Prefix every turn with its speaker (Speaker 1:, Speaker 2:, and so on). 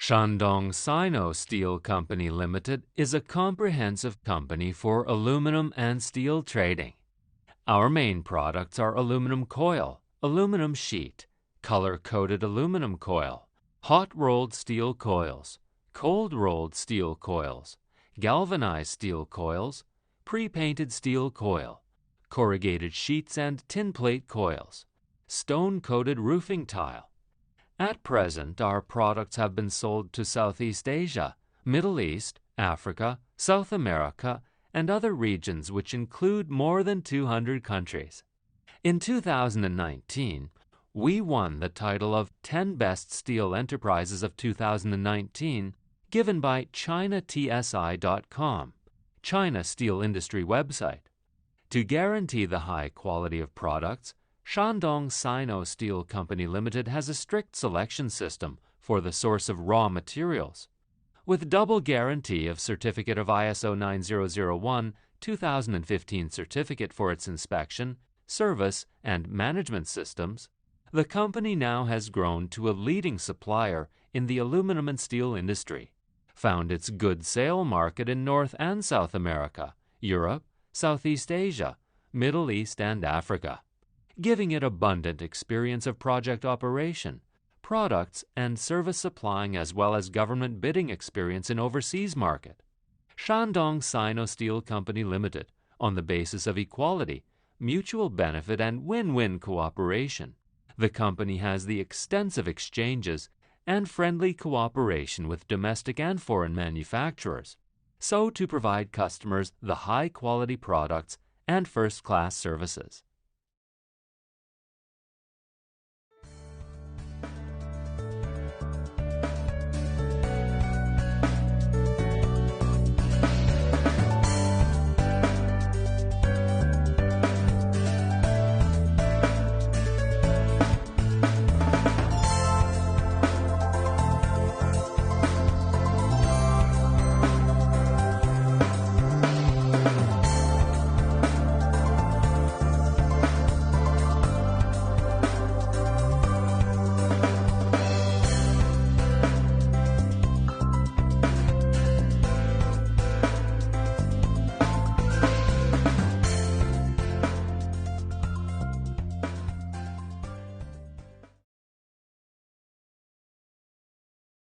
Speaker 1: Shandong Sino Steel Company Limited is a comprehensive company for aluminum and steel trading. Our main products are aluminum coil, aluminum sheet, color-coated aluminum coil, hot-rolled steel coils, cold-rolled steel coils, galvanized steel coils, pre-painted steel coil, corrugated sheets and tin plate coils, stone-coated roofing tile. At present, our products have been sold to Southeast Asia, Middle East, Africa, South America, and other regions which include more than 200 countries. In 2019, we won the title of 10 Best Steel Enterprises of 2019 given by ChinaTSI.com, China Steel Industry website. To guarantee the high quality of products, Shandong Sino Steel Company Limited has a strict selection system for the source of raw materials. With double guarantee of Certificate of ISO 9001-2015 certificate for its inspection, service, and management systems, the company now has grown to a leading supplier in the aluminum and steel industry, found its good sale market in North and South America, Europe, Southeast Asia, Middle East, and Africa, giving it abundant experience of project operation, products and service supplying, as well as government bidding experience in overseas market. Shandong Sino Steel Company Limited, on the basis of equality, mutual benefit, and win-win cooperation. The company has the extensive exchanges and friendly cooperation with domestic and foreign manufacturers, so to provide customers the high-quality products and first-class services.